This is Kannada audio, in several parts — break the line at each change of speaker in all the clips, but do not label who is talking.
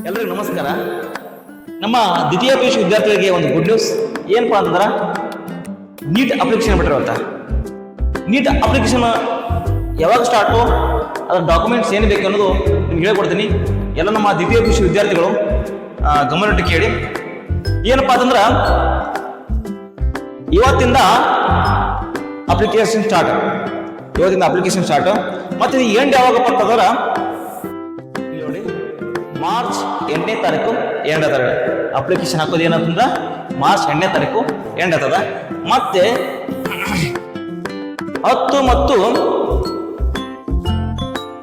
ಎಲ್ಲರಿಗೂ ನಮಸ್ಕಾರ. ನಮ್ಮ ದ್ವಿತೀಯ PUC ವಿದ್ಯಾರ್ಥಿಗಳಿಗೆ ಒಂದು ಗುಡ್ ನ್ಯೂಸ್ ಏನಪ್ಪಾ ಅಂತಂದ್ರೆ ನೀಟ್ ಅಪ್ಲಿಕೇಶನ್ ಬಿಟ್ಟಿರುವಂತ. ನೀಟ್ ಅಪ್ಲಿಕೇಶನ್ ಯಾವಾಗ ಸ್ಟಾರ್ಟು, ಅದರ ಡಾಕ್ಯುಮೆಂಟ್ಸ್ ಏನು ಬೇಕು ಅನ್ನೋದು ನಿಮ್ಗೆ ಹೇಳ್ಕೊಡ್ತೀನಿ. ಎಲ್ಲ ನಮ್ಮ ದ್ವಿತೀಯ PUC ವಿದ್ಯಾರ್ಥಿಗಳು ಗಮನವಿಟ್ಟು ಕೇಳಿ. ಏನಪ್ಪಾ ಅಂತಂದ್ರೆ ಇವತ್ತಿಂದ ಅಪ್ಲಿಕೇಶನ್ ಸ್ಟಾರ್ಟ್. ಮತ್ತೆ ಎಂಡ್ ಯಾವಾಗಪ್ಪ ಅಂತಂದ್ರೆ ಮಾರ್ಚ್ 8ನೇ ತಾರೀಕು ಎಂಡ್ ಆಗ್ತದೆ. ಅಪ್ಲಿಕೇಶನ್ ಹಾಕೋದು ಏನಂತಂದ್ರೆ ಮಾರ್ಚ್ 8ನೇ ತಾರೀಕು ಎಂಡ್ ಆಗ್ತದ. ಮತ್ತೆ 10 ಮತ್ತು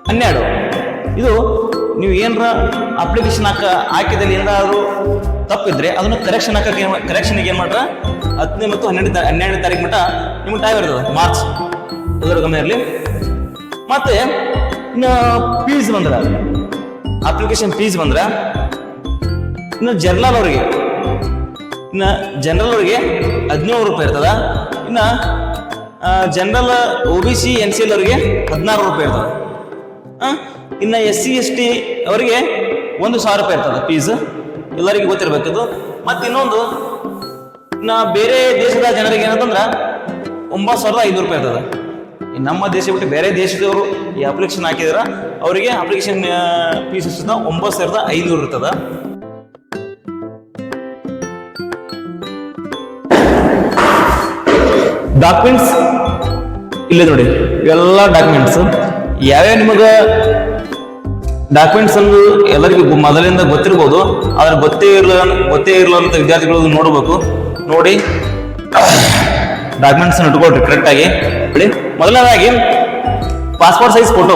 12 ಇದು ನೀವು ಏನರ ಅಪ್ಲಿಕೇಶನ್ ಹಾಕಿದಲ್ಲಿ ಏನಾದ್ರು ತಪ್ಪಿದ್ರೆ ಅದನ್ನು ಕರೆಕ್ಷನ್ಗೆ ಏನು ಮಾಡ್ರ 10 ಮತ್ತು 12ನೇ ತಾರೀಕು ಮಟ್ಟ ನಿಮ್ಗೆ ಟೈಮ್ ಇರ್ತದೆ. ಮಾರ್ಚ್ ಇದರ ಗಮನ ಇರಲಿ. ಮತ್ತೆ ಇನ್ನು ಫೀಸ್ ಬಂದ್ರೆ ಅಪ್ಲಿಕೇಶನ್ ಫೀಸ್ ಬಂದ್ರೆ ಇನ್ನು ಜನರಲ್ ಅವ್ರಿಗೆ 17 ರೂಪಾಯಿ ಇರ್ತದ. ಇನ್ನು ಜನರಲ್ OBC NCL ಅವರಿಗೆ 16 ರೂಪಾಯಿ ಇರ್ತದೆ. ಇನ್ನು SC ST ಅವರಿಗೆ 1,000 ರೂಪಾಯಿ ಇರ್ತದೆ ಫೀಸ್. ಎಲ್ಲರಿಗೂ ಗೊತ್ತಿರಬೇಕದು. ಮತ್ತೆ ಇನ್ನೊಂದು ಇನ್ನು ಬೇರೆ ದೇಶದ ಜನರಿಗೆ ಏನಂತಂದ್ರೆ 9,500 ರೂಪಾಯಿ ಇರ್ತದೆ. ನಮ್ಮ ದೇಶ ಬಿಟ್ಟು ಬೇರೆ ದೇಶದವರು ಈ ಅಪ್ಲಿಕೇಶನ್ ಹಾಕಿದ್ರ ಅವರಿಗೆ ಅಪ್ಲಿಕೇಶನ್ ಫೀಸ್ ಎಷ್ಟದ 9,500 ಇರ್ತದ. ಡಾಕ್ಯುಮೆಂಟ್ಸ್ ಇಲ್ಲೇ ನೋಡಿ, ಇವೆಲ್ಲ ಡಾಕ್ಯುಮೆಂಟ್ಸ್ ಯಾವ್ಯಾವ ನಿಮಗೆ ಡಾಕ್ಯುಮೆಂಟ್ಸ್ ಅನ್ನು ಎಲ್ಲರಿಗೂ ಮೊದಲಿಂದ ಗೊತ್ತಿರ್ಬೋದು. ಆದ್ರೆ ಗೊತ್ತೇ ಇರಲಾರಂತ ವಿದ್ಯಾರ್ಥಿಗಳು ನೋಡ್ಬೇಕು. ನೋಡಿ ಡಾಕ್ಯುಮೆಂಟ್ಸ್ ಇಟ್ಕೊಳ್ರಿ ಕರೆಕ್ಟ್ ಆಗಿ. ಮೊದಲನೇದಾಗಿ ಪಾಸ್ಪೋರ್ಟ್ ಸೈಜ್ ಫೋಟೋ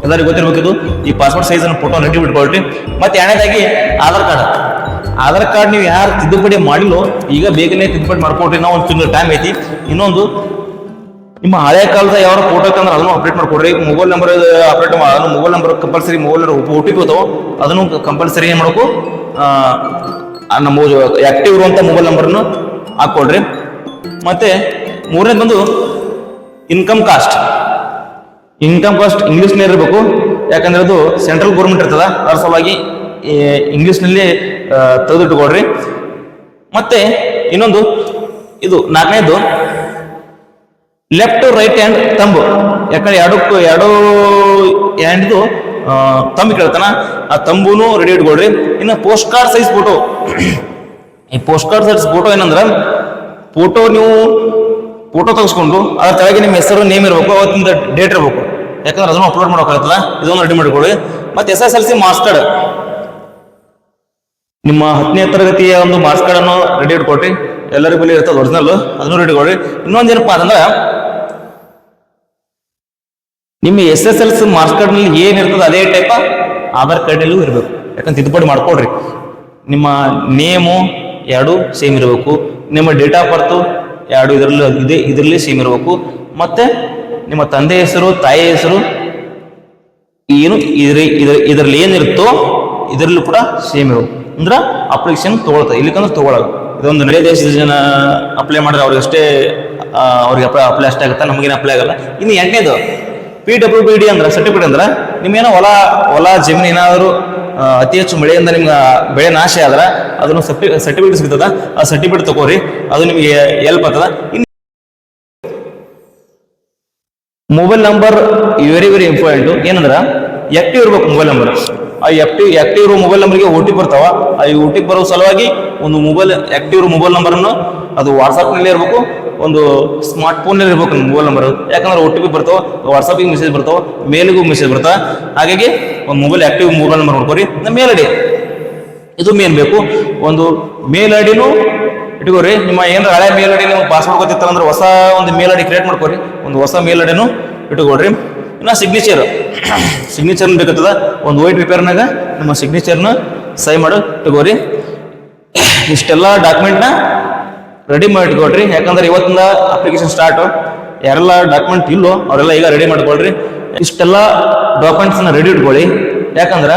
ಎಲ್ಲರಿಗೂ ಗೊತ್ತಿರ್ಬೇಕಿದು. ಈ ಪಾಸ್ಪೋರ್ಟ್ ಸೈಜ್ ಫೋಟೋ ರೆಡಿ ಬಿಟ್ಕೊಳ್ರಿ. ಮತ್ತೆ ಎರಡನೇದಾಗಿ ಆಧಾರ್ ಕಾರ್ಡ್ ನೀವು ಯಾರು ತಿದ್ದುಪಡಿ ಮಾಡಿಲ್ಲೋ ಈಗ ಬೇಗನೆ ತಿದ್ದುಪಡಿ ಮಾಡ್ಕೊಳ್ರಿ. ನಾವು ಒಂದು ತಿಂಗಳು ಟೈಮ್ ಐತಿ. ಇನ್ನೊಂದು ನಿಮ್ಮ ಹಳೆ ಕಾಲದ ಯಾವ ಫೋಟೋ ಅಂದ್ರೆ ಅದನ್ನು ಅಪ್ಡೇಟ್ ಮಾಡ್ಕೊಡ್ರಿ. Mobile number update mobile number compulsory. Mobile OTP ಹೋತಾವ ಅದನ್ನು ಕಂಪಲ್ಸರಿ ಏನು ಮಾಡಬೇಕು, ನಮ್ಮ ಆಕ್ಟಿವ್ ಇರುವಂಥ ಮೊಬೈಲ್ ನಂಬರ್ನು ಹಾಕೊಳ್ರಿ. ಮತ್ತೆ ಮೂರನೇದು ಬಂದು ಇನ್ಕಮ್ ಕಾಸ್ಟ್ ಇಂಗ್ಲೀಷ್ನಲ್ಲಿ ಇರಬೇಕು. ಯಾಕಂದ್ರೆ ಅದು ಸೆಂಟ್ರಲ್ ಗೌರ್ಮೆಂಟ್ ಇರ್ತದ, ಅದರ ಸಲುವಾಗಿ ಇಂಗ್ಲೀಷ್ನಲ್ಲಿ ತೆಗೆದಿಟ್ಕೊಳ್ರಿ. ಮತ್ತೆ ಇನ್ನೊಂದು ಇದು ನಾಲ್ಕನೇದು ಲೆಫ್ಟ್ ರೈಟ್ ಹ್ಯಾಂಡ್ ತಂಬು. ಯಾಕಂದ್ರೆ ಎರಡು ಹ್ಯಾಂಡ್ದು ತಂಬು ಕೇಳ್ತಾನ, ಆ ತಂಬುನು ರೆಡಿ ಇಟ್ಕೊಳ್ರಿ. ಇನ್ನು ಪೋಸ್ಟ್ ಕಾರ್ಡ್ ಸೈಜ್ ಫೋಟೋ. ಈ ಪೋಸ್ಟ್ ಕಾರ್ಡ್ ಸೈಜ್ ಫೋಟೋ ಏನಂದ್ರೆ ನೀವು ಫೋಟೋ ತೆಗೆಸ್ಕೊಂಡು ಅದ್ರ ಕೆಳಗೆ ನಿಮ್ಮ ಹೆಸರು ನೇಮ್ ಇರಬೇಕು, ಅವತ್ತಿಂದ ಡೇಟ್ ಇರಬೇಕು. ಯಾಕಂದ್ರೆ ಅದನ್ನು ಅಪ್ಲೋಡ್ ಮಾಡೋಕ್ಕಾಗತ್ತಲ್ಲ, ಇದೊಂದು ರೆಡಿ ಮಾಡಿಕೊಳ್ಳಿ. ಮತ್ತೆ SSLC ಮಾರ್ಕ್ಸ್ ಕಾರ್ಡ್, ನಿಮ್ಮ 10ನೇ ತರಗತಿಯ ಒಂದು ಮಾರ್ಕ್ಸ್ ಕಾರ್ಡ್ ಅನ್ನು ರೆಡಿ ಇಟ್ಕೊಳ್ರಿ. ಎಲ್ಲರಿಗೂ ಬಳಿ ಇರ್ತದೆ ಒರಿಜಿನಲ್, ಅದನ್ನು ರೆಡಿ ಕೊಡ್ರಿ. ಇನ್ನೊಂದೇನಪ್ಪಾ ಅಂತಂದ್ರೆ ನಿಮ್ಮ SSLC ಮಾರ್ಕ್ಸ್ ಕಾರ್ಡ್ ನಲ್ಲಿ ಏನಿರ್ತದೆ ಅದೇ ಟೈಪ್ ಆಧಾರ್ ಕಾರ್ಡ್ನಲ್ಲೂ ಇರಬೇಕು. ಯಾಕಂದ್ರೆ ತಿದ್ದುಪಡಿ ಮಾಡ್ಕೊಳ್ರಿ. ನಿಮ್ಮ ನೇಮು 2 ಸೇಮ್ ಇರಬೇಕು. ನಿಮ್ಮ ಡೇಟ್ ಆಫ್ ಬರ್ತು 2 ಇದರಲ್ಲಿ ಸೇಮ್ ಇರಬೇಕು. ಮತ್ತೆ ನಿಮ್ಮ ತಂದೆ ಹೆಸರು ತಾಯಿ ಹೆಸರು ಏನು ಇದರಲ್ಲಿ ಏನಿರುತ್ತೋ ಇದರಲ್ಲೂ ಕೂಡ ಸೇಮ್ ಇರಬೇಕು. ಅಂದ್ರೆ ಅಪ್ಲಿಕೇಶನ್ ತಗೊಳ್ತದೆ. ಇಲ್ಲಿಕಂದ್ರೆ ತಗೊಳ್ಳೋದು ಇದೊಂದು ನೆರೆ ದೇಶದ ಜನ ಅಪ್ಲೈ ಮಾಡಿದ್ರೆ ಅವ್ರಿಗೆ ಅಪ್ಲೈ ಅಷ್ಟೇ ಆಗುತ್ತೆ, ನಮಗೇನು ಅಪ್ಲೈ ಆಗಲ್ಲ. ಇನ್ನು 8ನೇದು PWD ಅಂದ್ರೆ ಸರ್ಟಿಫಿಕೇಟ್. ಅಂದ್ರೆ ನಿಮ್ಗೇನೋ ಹೊಲ ಜಮೀನು ಏನಾದರೂ ಅತಿ ಹೆಚ್ಚು ಮಳೆಯಿಂದ ನಿಮ್ಗೆ ಬೆಳೆ ನಾಶ ಆದ್ರೆ ಅದನ್ನು ಸರ್ಟಿಫಿಕೇಟ್ ಸಿಗ್ತದ. ಆ ಸರ್ಟಿಫಿಕೇಟ್ ತಗೋರಿ, ಅದು ನಿಮಗೆ ಹೆಲ್ಪ್ ಆಗ್ತದ. ಇನ್ನು ಮೊಬೈಲ್ ನಂಬರ್ ವೆರಿ ಇಂಪಾರ್ಟೆಂಟ್. ಏನಂದ್ರೆ ಆಕ್ಟಿವ್ ಇರ್ಬೇಕು ಮೊಬೈಲ್ ನಂಬರ್. ಆ ಆಕ್ಟಿವ್ ಇರೋ ಮೊಬೈಲ್ ನಂಬರ್ಗೆ OTP ಬರ್ತಾವ. ಆ OTP ಬರೋ ಸಲುವಾಗಿ ಒಂದು ಆಕ್ಟಿವ್ ಇರೋ ಮೊಬೈಲ್ ನಂಬರನ್ನು ಅದು ವಾಟ್ಸಾಪ್ನಲ್ಲಿ ಇರಬೇಕು, ಒಂದು ಸ್ಮಾರ್ಟ್ ಫೋನ್ನಲ್ಲಿ ಇರ್ಬೇಕು ಮೊಬೈಲ್ ನಂಬರ್. ಯಾಕಂದ್ರೆ OTP ಬರ್ತಾವ, ವಾಟ್ಸಾಪಿಗೆ ಮೆಸೇಜ್ ಬರ್ತಾವ, ಮೇಲಿಗೂ ಮೆಸೇಜ್ ಬರ್ತಾವ. ಹಾಗಾಗಿ ಒಂದು ಆಕ್ಟಿವ್ ಮೊಬೈಲ್ ನಂಬರ್ ನೋಡ್ಕೋರಿ. ಮೇಲ್ ID ಇದು ಮೇನ್ ಬೇಕು. ಒಂದು ಮೇಲ್ ಐಡಿನೂ ಇಟ್ಕೋರಿ. ನಿಮ್ಮ ಏನಾರ ಹಳೆ ಮೇಲ್ ಐಡಿ ನಿಮ್ಗೆ ಪಾಸ್ವರ್ಡ್ ಗೊತ್ತಿತ್ತಲ್ಲ ಅಂದ್ರೆ ಹೊಸ ಒಂದು ಮೇಲ್ ಐಡಿ ಕ್ರಿಯೇಟ್ ಮಾಡ್ಕೋರಿ. ಒಂದು ಹೊಸ ಮೇಲ್ ಐಡಿನೂ ಇಟ್ಕೊಳ್ರಿ. ಇನ್ನು ಸಿಗ್ನೇಚರ್ ಬೇಕಾಗ್ತದ. ಒಂದು ವೈಟ್ ಪೇಪರ್ನಾಗ ನಿಮ್ಮ ಸಿಗ್ನೇಚರ್ನ ಸೈ ಮಾಡಿ ಇಟ್ಕೋರಿ. ಇಷ್ಟೆಲ್ಲ ಡಾಕ್ಯುಮೆಂಟ್ನ ರೆಡಿ ಮಾಡಿ ಇಟ್ಕೊಳ್ರಿ. ಯಾಕಂದ್ರೆ ಇವತ್ತಿಂದ ಅಪ್ಲಿಕೇಶನ್ ಸ್ಟಾರ್ಟ್. ಯಾರೆಲ್ಲ ಡಾಕ್ಯುಮೆಂಟ್ ಇಲ್ಲೋ ಅವರೆಲ್ಲ ಈಗ ರೆಡಿ ಮಾಡ್ಕೊಳ್ರಿ. ಇಷ್ಟೆಲ್ಲ ಡಾಕ್ಯುಮೆಂಟ್ಸ್ನ ರೆಡಿ ಇಟ್ಕೊಳ್ಳಿ. ಯಾಕಂದ್ರೆ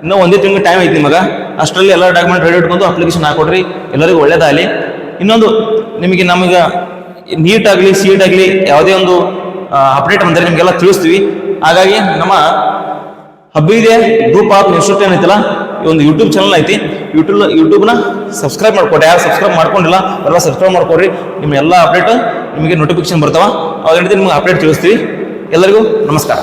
ಇನ್ನೂ 1 ತಿಂಗಳು ಟೈಮ್ ಐತಿ ನಿಮಗೆ. ಅಷ್ಟರಲ್ಲಿ ಎಲ್ಲ ಡಾಕ್ಯುಮೆಂಟ್ ರೆಡಿ ಇಟ್ಕೊಂಡು ಅಪ್ಲಿಕೇಶನ್ ಹಾಕೊಡ್ರಿ. ಎಲ್ಲರಿಗೂ ಒಳ್ಳೇದಾಗಲಿ. ಇನ್ನೊಂದು ನಮಗೆ ನೀಟ್ ಆಗಲಿ CET ಆಗಲಿ ಯಾವುದೇ ಒಂದು ಅಪ್ಡೇಟ್ ಬಂದರೆ ನಿಮಗೆಲ್ಲ ತಿಳಿಸ್ತೀವಿ. ಹಾಗಾಗಿ ನಮ್ಮ ಹಬ್ಬಿದೆ ಗ್ರೂಪ್ ಆಫ್ ಇನ್ಸ್ಟಿಟ್ಯೂಟ್ ಏನೈತಲ್ಲ ಈ ಒಂದು ಯೂಟ್ಯೂಬ್ ಚಾನಲ್ ಐತಿ, ಯೂಟ್ಯೂಬ್ನ ಸಬ್ಸ್ಕ್ರೈಬ್ ಮಾಡ್ಕೊಡಿ. ಯಾರು ಸಬ್ಸ್ಕ್ರೈಬ್ ಮಾಡ್ಕೊಂಡಿಲ್ಲ ಅವರೆಲ್ಲ ಸಬ್ಸ್ಕ್ರೈಬ್ ಮಾಡ್ಕೊಡ್ರಿ. ನಿಮ್ಮ ಎಲ್ಲ ಅಪ್ಡೇಟ್ ನಿಮಗೆ ನೋಟಿಫಿಕೇಶನ್ ಬರ್ತಾವ, ಅವಾಗ ನಿಮ್ಗೆ ಅಪ್ಡೇಟ್ ತಿಳಿಸ್ತೀವಿ. ಎಲ್ಲರಿಗೂ ನಮಸ್ಕಾರ.